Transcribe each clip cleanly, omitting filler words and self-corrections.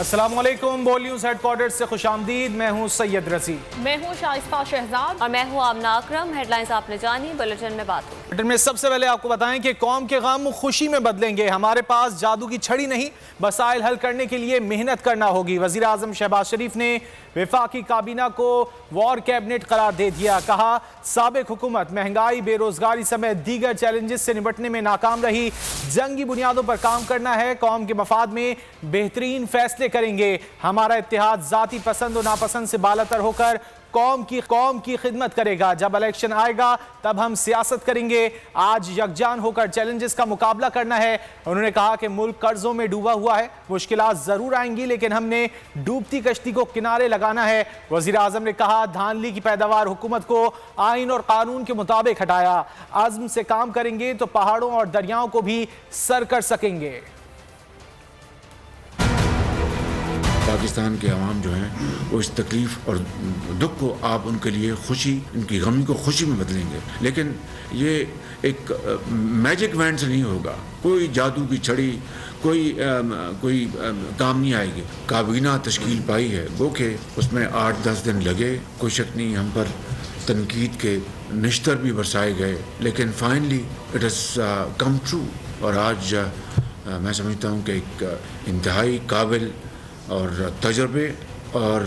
السلام علیکم، بول نیوز ہیڈ کوارٹر سے خوش آمدید۔ میں ہوں سید رضی، میں ہوں شائستہ شہزاد اور میں ہوں آمنہ اکرم۔ ہیڈ لائنز آپ نے جانی، بلٹن میں بات ہوگی۔ بلٹن میں سب سے پہلے آپ کو بتائیں کہ قوم کے غم خوشی میں بدلیں گے، ہمارے پاس جادو کی چھڑی نہیں، مسائل حل کرنے کے لیے محنت کرنا ہوگی۔ وزیر اعظم شہباز شریف نے وفاقی کابینہ کو وار کیبنٹ قرار دے دیا، کہا سابق حکومت مہنگائی، بے روزگاری سمیت دیگر چیلنجز سے نمٹنے میں ناکام رہی، جنگی بنیادوں پر کام کرنا ہے، قوم کے مفاد میں بہترین فیصلے کریں گے، ہمارا اتحاد ذاتی پسند و ناپسند سے بالاتر ہو کر قوم کی خدمت کرے گا، جب الیکشن آئے گا تب ہم سیاست کریں گے، آج یکجان ہو کر چیلنجز کا مقابلہ کرنا ہے۔ انہوں نے کہا کہ ملک قرضوں میں ڈوبا ہوا ہے، مشکلات ضرور آئیں گی لیکن ہم نے ڈوبتی کشتی کو کنارے لگانا ہے۔ وزیر اعظم نے کہا دھاندلی کی پیداوار حکومت کو آئین اور قانون کے مطابق ہٹایا، عزم سے کام کریں گے تو پہاڑوں اور دریاؤں کو بھی سر کر سکیں گے۔ پاکستان کے عوام جو ہیں وہ اس تکلیف اور دکھ کو آپ ان کے لیے خوشی، ان کی غمی کو خوشی میں بدلیں گے، لیکن یہ ایک میجک وینڈ سے نہیں ہوگا، کوئی جادو کی چھڑی کوئی کام نہیں آئے گی۔ کابینہ تشکیل پائی ہے، گو کہ اس میں 8-10 دن لگے، کوئی شک نہیں، ہم پر تنقید کے نشتر بھی برسائے گئے، لیکن finally it has come true, اور آج میں سمجھتا ہوں کہ ایک انتہائی قابل اور تجربے اور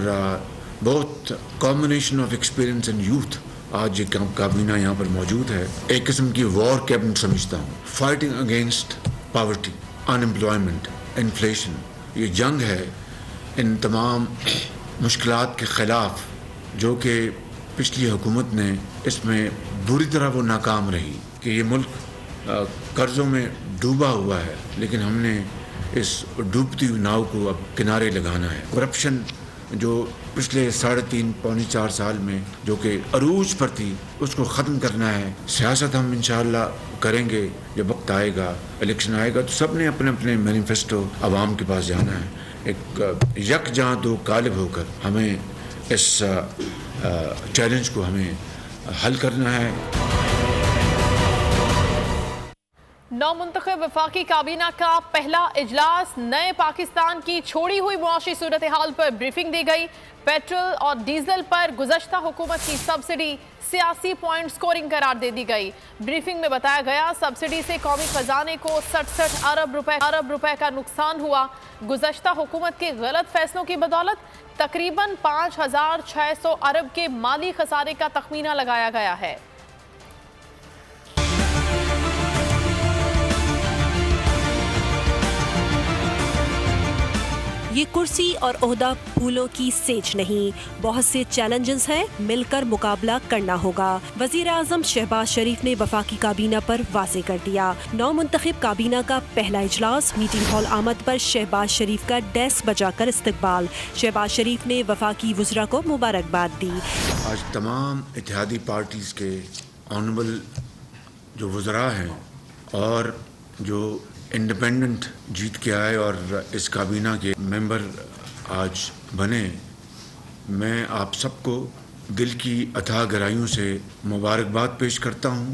بہت combination of experience and youth آج یہ کابینہ یہاں پر موجود ہے، ایک قسم کی وار کیبنٹ سمجھتا ہوں۔ فائٹنگ اگینسٹ پاورٹی، ان امپلائمنٹ، انفلیشن، یہ جنگ ہے ان تمام مشکلات کے خلاف جو کہ پچھلی حکومت نے اس میں بری طرح وہ ناکام رہی کہ یہ ملک قرضوں میں ڈوبا ہوا ہے، لیکن ہم نے اس ڈوبتی ہوئی ناؤ کو اب کنارے لگانا ہے۔ کرپشن جو پچھلے 3.5-4 سال میں جو کہ عروج پر تھی اس کو ختم کرنا ہے۔ سیاست ہم انشاءاللہ کریں گے، جب وقت آئے گا، الیکشن آئے گا تو سب نے اپنے اپنے مینیفیسٹو عوام کے پاس جانا ہے، ایک یکجاں دو قالب ہو کر ہمیں اس چیلنج کو ہمیں حل کرنا ہے۔ نو منتخب وفاقی کابینہ کا پہلا اجلاس، نئے پاکستان کی چھوڑی ہوئی معاشی صورتحال پر بریفنگ دی گئی۔ پیٹرول اور ڈیزل پر گزشتہ حکومت کی سبسڈی سیاسی پوائنٹ سکورنگ قرار دے دی گئی۔ بریفنگ میں بتایا گیا سبسڈی سے قومی خزانے کو 67 ارب روپے کا نقصان ہوا۔ گزشتہ حکومت کے غلط فیصلوں کی بدولت تقریباً 5600 ارب کے مالی خسارے کا تخمینہ لگایا گیا ہے۔ یہ کرسی اور عہدہ پھولوں کی سیج نہیں، بہت سے چیلنجز ہیں، مل کر مقابلہ کرنا ہوگا، وزیر اعظم شہباز شریف نے وفاقی کابینہ پر واضح کر دیا۔ نو منتخب کابینہ کا پہلا اجلاس، میٹنگ ہال آمد پر شہباز شریف کا ڈیسک بجا کر استقبال، شہباز شریف نے وفاقی وزراء کو مبارکباد دی۔ آج تمام اتحادی پارٹیز کے آنریبل جو وزراء ہیں اور جو انڈیپینڈنٹ جیت کے آئے اور اس کابینہ کے ممبر آج بنے، میں آپ سب کو دل کی اتھاہ گہرائیوں سے مبارکباد پیش کرتا ہوں۔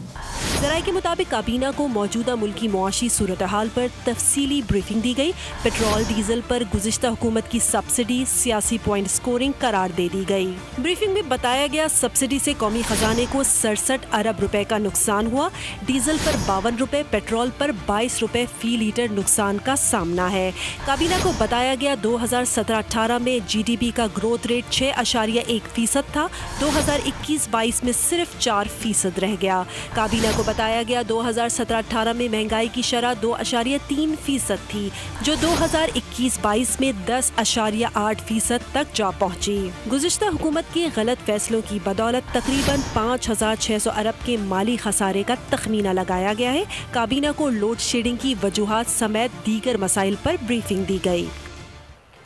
ذرائع کے مطابق کابینہ کو موجودہ ملکی معاشی صورتحال پر تفصیلی بریفنگ دی گئی۔ پیٹرول ڈیزل پر گزشتہ حکومت کی سبسڈی سیاسی پوائنٹ سکورنگ قرار دے دی گئی۔ بریفنگ میں بتایا گیا سبسڈی سے قومی خزانے کو 67 ارب روپے کا نقصان ہوا، ڈیزل پر 52 روپے، پیٹرول پر 22 روپے فی لیٹر نقصان کا سامنا ہے۔ کابینہ کو بتایا گیا 2017-18 میں جی ڈی پی کا گروتھ ریٹ 6.1% تھا، 2021-22 میں صرف 4% رہ گیا۔ کابینہ کو بتایا گیا 2017-18 میں مہنگائی کی شرح 2.3% تھی، جو 2021-22 میں 10.8% تک جا پہنچی۔ گزشتہ حکومت کے غلط فیصلوں کی بدولت تقریباً 5600 ارب کے مالی خسارے کا تخمینہ لگایا گیا ہے۔ کابینہ کو لوڈ شیڈنگ کی وجوہات سمیت دیگر مسائل پر بریفنگ دی گئی۔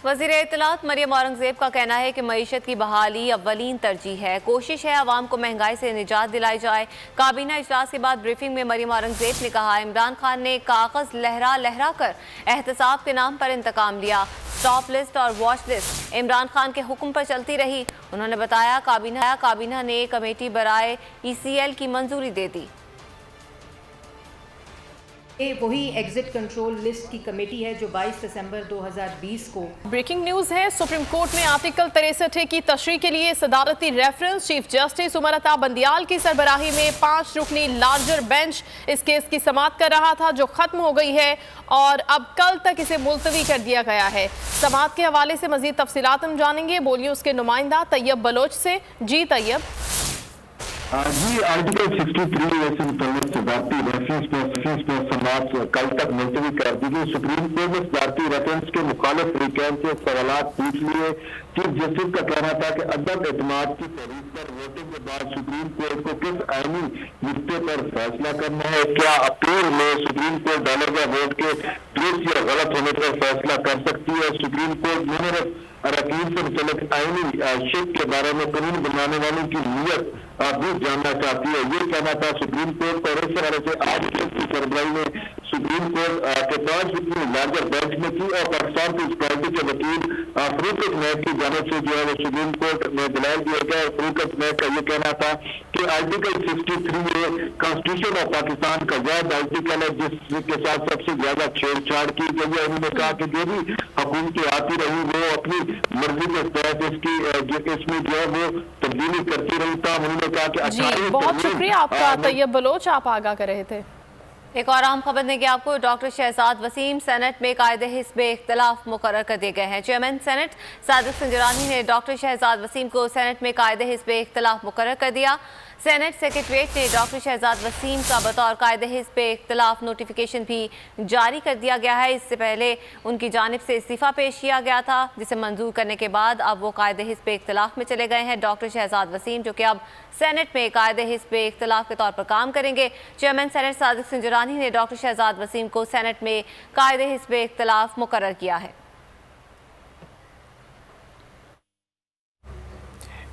وزیر اطلاعات مریم اورنگزیب کا کہنا ہے کہ معیشت کی بحالی اولین ترجیح ہے، کوشش ہے عوام کو مہنگائی سے نجات دلائی جائے۔ کابینہ اجلاس کے بعد بریفنگ میں مریم اورنگزیب نے کہا عمران خان نے کاغذ لہرا لہرا کر احتساب کے نام پر انتقام لیا، سٹاپ لسٹ اور واچ لسٹ عمران خان کے حکم پر چلتی رہی۔ انہوں نے بتایا کابینہ نے کمیٹی برائے ECL کی منظوری دے دی۔ ये वही एग्जिट कंट्रोल लिस्ट की कमेटी है जो 22 दिसंबर 2020 को ब्रेकिंग न्यूज है। सुप्रीम कोर्ट में आर्टिकल 63 की तशरीह के लिए सदारती reference. Chief justice Umar Ata Bandial की सरबराही में 5 रुकनी लार्जर बेंच इस केस की समाअत कर रहा था, जो खत्म हो गई है और अब कल तक इसे मुलतवी कर दिया गया है। समाअत के हवाले से मजीद तफसीलात हम जानेंगे। बोलिए उसके नुमाइंदा तैयब बलोच से। जी तैयब। जी, आर्टिकल 63 वैसे मुतल्लिक़ सदारती रेफरेंस पर समाअत कल तक मुलतवी कर दी गई। सुप्रीम कोर्ट ने सदारती रेफरेंस के मुखालिफ फरीकैन से सवालात पूछ लिए। चीफ जस्टिस का कहना था कि अदम एतमाद की तहरीक पर वोटिंग के बाद सुप्रीम कोर्ट को किस आईनी नुक्ते पर फैसला करना है। क्या अप्रैल में सुप्रीम कोर्ट डॉलर वोट के दुरुस्त या गलत होने पर फैसला कर सकती है। सुप्रीम कोर्ट मुनरफ अरकान से मुतल्लिक़ आईनी शिक के बारे में कानून बनाने वालों की नीयत भी जानना चाहती है। ये कहना था सुप्रीम कोर्ट और इस हवाले से आज की सरबराही में सुप्रीम कोर्ट के 5 रुकनी लार्जर बेंच में की और पाकिस्तान पीपल्स पार्टी के वकील फरूक नायक की जानिब से जो है वो सुप्रीम कोर्ट में दलाल दिया गया। फरूक नायक का ये कहना था कि आर्टिकल 63 कॉन्स्टिट्यूशन ऑफ पाकिस्तान का वैध आर्टिकल है जिसके साथ सबसे ज्यादा छेड़छाड़ की गई है। उन्होंने कहा कि जो भी हुकूमतें आती रही वो अपनी मर्जी के तहत इसमें जो है वो तब्दीली करती रही था। उन्होंने कहा कि जी, बहुत शुक्रिया आपका तैयब बलोच, आप आगाह कर रहे थे। एक और अहम खबर देंगे आपको। डॉक्टर शहजाद वसीम सेनेट में कायदे हिस्ब इख्तलाफ मुकर्रर कर दिए गए हैं। चेयरमैन सेनेट सादिक संजरानी ने डॉक्टर शहजाद वसीम को सेनेट में कायदे हिस्ब इख्तलाफ मुकर्रर कर दिया। सेनेट सेक्रेटरीट ने डॉक्टर शहजाद वसीम का बतौर कायदे हिस्ब इख्तलाफ नोटिफिकेशन भी जारी कर दिया गया है। इससे पहले उनकी जानिब से इस्तीफ़ा पेश किया गया था, जिसे मंजूर करने के बाद अब वो कायदे हिस्ब इख्तलाफ में चले गए हैं। डॉक्टर शहजाद वसीम जो कि अब सेनेट में कायदे हिस्ब इख्तलाफ के तौर पर काम करेंगे। चेयरमैन सेनेट सादिक संजरानी ने डॉक्टर शहजाद वसीम को सेनेट में कायदे हिस्ब इख्तलाफ मुकर्रर किया है।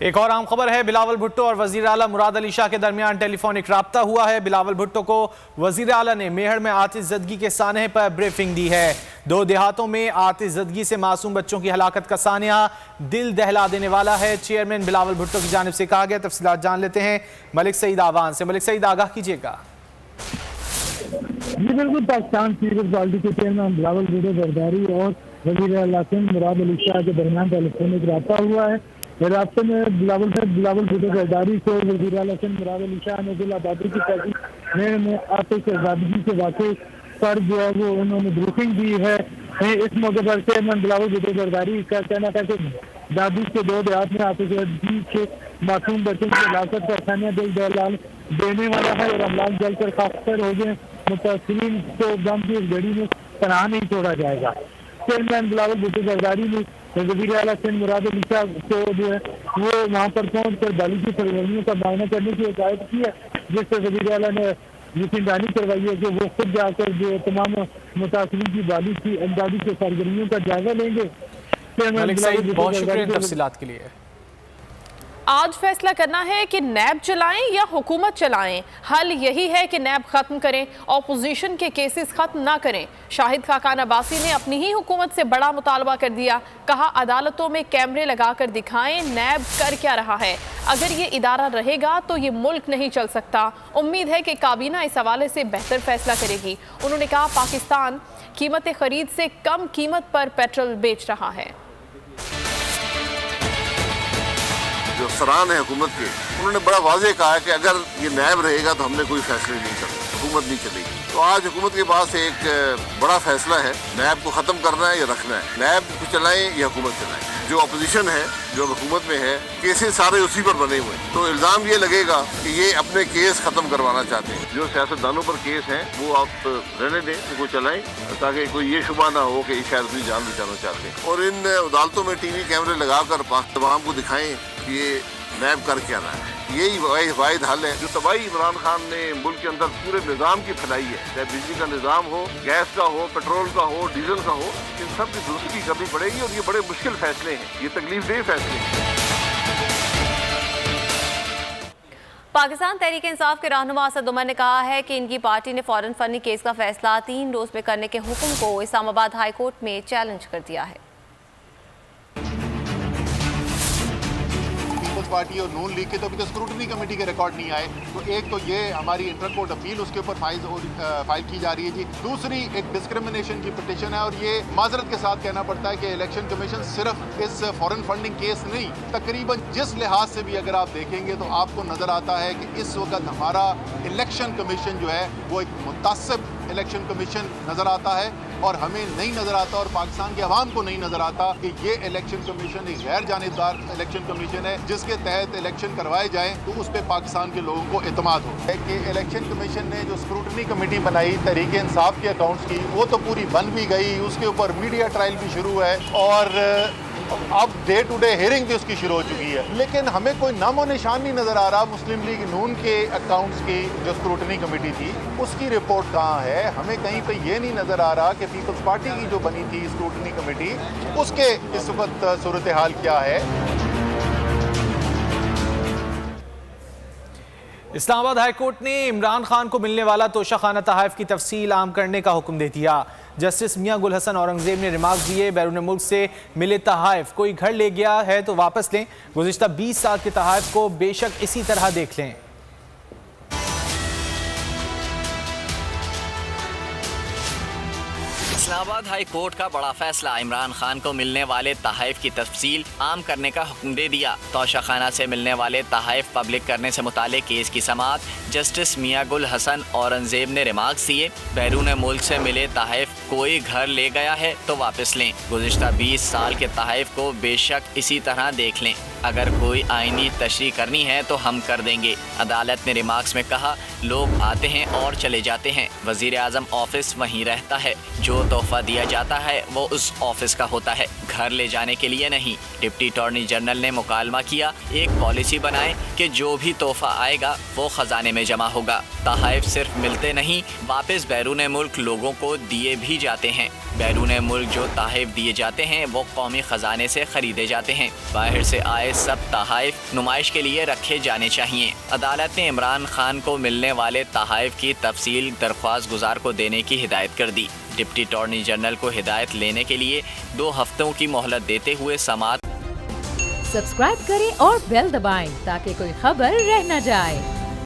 एक और अहम खबर है। बिलावल भुट्टो और वजीर आला मुराद अली शाह के दरमियान टेलीफोनिक राब्ता हुआ है। बिलावल भुट्टो को वजीर आला ने मेहर में आतिशज़दगी के सानहे पर ब्रीफिंग दी है। 2 देहातों में आतिशज़दगी से मासूम बच्चों की हलाकत का सानहा दिल दहला देने वाला है। चेयरमैन बिलावल भुट्टो की जानिब से कहा गया। तफसीलात जान लेते हैं मलिक सईद आवान से। मलिक सईद, आगाह कीजिएगा। जी बिल्कुल, पाकिस्तान पीपल्स पार्टी के चेयरमैन बिलावल भुट्टो जरदारी और वजीर आला मुराद अली शाह के दरमियान टेलीफोनिक राब्ता हुआ है। रास्ते में बिलावल भुट्टो जरदारी को वज़ीर आला मुराद अली शाह ने दिल आबादी की तहसील में आतिशज़दगी के वाक़े पर जो है वो उन्होंने ब्रीफिंग दी है। इस मौके पर चेयरमैन बिलावल भुट्टो जरदारी का कहना था कि दादूस के 2 देहात में आतिशज़दगी के मासूम बच्चों की हलाकत का सानिया दिल दहला देने वाला है और अमलाक जल कर खासकर हो गए मुतासिरीन को गम की इस घड़ी में तनहा नहीं छोड़ा जाएगा। चेयरमैन बिलावल भुट्टो जरदारी ने वज़ीर आला मुराद अली शाह को जो है वो वहाँ पर पहुँच कर बाली की सरगर्मियों का मुआयना करने की हिदायत की है, जिससे वज़ीर आला ने यकीनदानी करवाई है कि वो खुद जाकर जो तमाम मुतासिरीन की बाली की अमदादी के सरगर्मियों का जायजा लेंगे। मलिक सईद, बहुत शुक्रिया तफसीलात के लिए। आज फैसला करना है कि नैब चलाएं या हुकूमत चलाएं। हल यही है कि नैब खत्म करें, ऑपोजिशन के केसेस खत्म ना करें। शाहिद खाकान अब्बासी ने अपनी ही हुकूमत से बड़ा मुतालबा कर दिया। कहा अदालतों में कैमरे लगाकर दिखाएं नैब कर क्या रहा है। अगर ये इदारा रहेगा तो ये मुल्क नहीं चल सकता। उम्मीद है कि काबीना इस हवाले से बेहतर फैसला करेगी। उन्होंने कहा पाकिस्तान कीमत खरीद से कम कीमत पर पेट्रोल बेच रहा है। जो सराहन है हुकूमत के, उन्होंने बड़ा वाज़ेह कहा है कि अगर ये नैब रहेगा तो हमने कोई फैसले नहीं करना, हुकूमत नहीं चलेगी। तो आज हुकूमत के पास एक बड़ा फैसला है, नैब को ख़त्म करना है या रखना है। नैब को चलाएं या हुकूमत चलाएं। जो अपोजिशन है, जो हुकूमत में है, केसेस सारे उसी पर बने हुए हैं। तो इल्ज़ाम ये लगेगा कि ये अपने केस ख़त्म करवाना चाहते हैं। जो सियासतदानों पर केस हैं वो आप रहने दें, उनको चलाएं, ताकि कोई ये शुबा ना हो कि शायद अपनी जान बचाना चाहते हैं। और इन अदालतों में TV कैमरे लगाकर तमाम को दिखाएं कि ये नैब कर क्या रहा है। यही वाहिद हल है। जो तबाही इमरान खान ने मुल्क के अंदर पूरे निज़ाम की फैलाई है, चाहे बिजली का निज़ाम हो, गैस का हो, पेट्रोल का हो, डीजल का हो, इन सब की दुरुस्ती करनी पड़ेगी। और ये बड़े मुश्किल फैसले हैं, ये तकलीफ देह फैसले हैं। पाकिस्तान तहरीक इंसाफ के रहनुमा असद उमर ने कहा है कि इनकी पार्टी ने फौरन फनी केस का फैसला 3 रोज में करने के हुक्म को इस्लामाबाद हाई कोर्ट में चैलेंज कर दिया है। पार्टी और नून लीग के तो अभी तो स्क्रूटनी कमेटी के रिकॉर्ड नहीं आए। तो एक तो ये हमारी इंटर कोर्ट अपील उसके ऊपर फाइल की जा रही है जी। दूसरी एक डिस्क्रिमिनेशन की पिटीशन है और ये माजरत के साथ कहना पड़ता है कि इलेक्शन कमीशन सिर्फ इस फॉरेन फंडिंग केस नहीं, तकरीबन जिस लिहाज से भी अगर आप देखेंगे तो आपको नजर आता है कि इस वक्त हमारा इलेक्शन कमीशन जो है वो एक मुतासिब इलेक्शन कमीशन नजर आता है और हमें नहीं नजर आता और पाकिस्तान के अवाम को नहीं नजर आता कि ये इलेक्शन कमीशन एक गैर जानिबदार इलेक्शन कमीशन है जिसके तहत इलेक्शन करवाए जाएं तो उस पर पाकिस्तान के लोगों को एतमाद हो। कि इलेक्शन कमीशन ने जो स्क्रूटनी कमेटी बनाई तहरीक इंसाफ के अकाउंट्स की, वो तो पूरी बन भी गई, उसके ऊपर मीडिया ट्रायल भी शुरू है और अब डे टू डे हियरिंग भी उसकी शुरू हो चुकी है, लेकिन हमें कोई नामो निशान नहीं नज़र आ रहा मुस्लिम लीग नून के अकाउंट्स की जो स्क्रूटनी कमेटी थी उसकी रिपोर्ट कहाँ है। हमें कहीं पे ये नहीं नज़र आ रहा कि पीपल्स पार्टी की जो बनी थी स्क्रूटनी कमेटी उसके इस वक्त सूरत हाल क्या है। इस्लामाबाद हाई कोर्ट ने इमरान खान को मिलने वाला तोशाखाना तहफ़ की तफसील आम करने का हुक्म दे दिया। जस्टिस मियां गुल हसन औरंगजेब ने रिमार्क दिए, बैरून मुल्क से मिले तहफ़ कोई घर ले गया है तो वापस लें, गुज़िश्ता 20 साल के तहफ़ को बेशक इसी तरह देख लें। इस्लामाबाद हाई कोर्ट का बड़ा फैसला, इमरान खान को मिलने वाले तहफ़ की तफसील आम करने का हुक्म दे दिया। तोशाखाना से मिलने वाले तहफ़ पब्लिक करने से मुताल्लिक़ केस की समाअत जस्टिस मियां गुल हसन औरंगजेब ने रिमार्क्स दिए, बैरून मुल्क से मिले तहफ़ कोई घर ले गया है तो वापस लें, गुज़िश्ता 20 साल के तहफ़ को बेशक इसी तरह देख लें, अगर कोई आईनी तशरीह करनी है तो हम कर देंगे। अदालत ने रिमार्क्स में कहा, लोग आते हैं और चले जाते हैं, वज़ीर आज़म ऑफिस वहीं रहता है, जो तोहफा दिया जाता है वो उस ऑफिस का होता है, घर ले जाने के लिए नहीं। डिप्टी अटॉर्नी जनरल ने मुकालमा किया, एक पॉलिसी बनाए कि जो भी तोहफा आएगा वो खजाने में जमा होगा। तहफ़ सिर्फ मिलते नहीं, वापस बैरून मुल्क लोगों को दिए भी जाते हैं। बैरून मुल्क जो तहफ़ दिए जाते हैं वो कौमी खजाने से खरीदे जाते हैं। बाहर से आए सब तहफ़ नुमाइश के लिए रखे जाने चाहिए। अदालत ने इमरान खान को मिलने वाले तहफ़ की तफसील दरख्वास्त गुजार को देने की हिदायत कर दी। डिप्टी अटॉर्नी जनरल को हिदायत लेने के लिए 2 हफ्तों की मोहलत देते हुए समाअत। सब्सक्राइब करें और बेल दबाएं ताकि कोई खबर रह न जाए।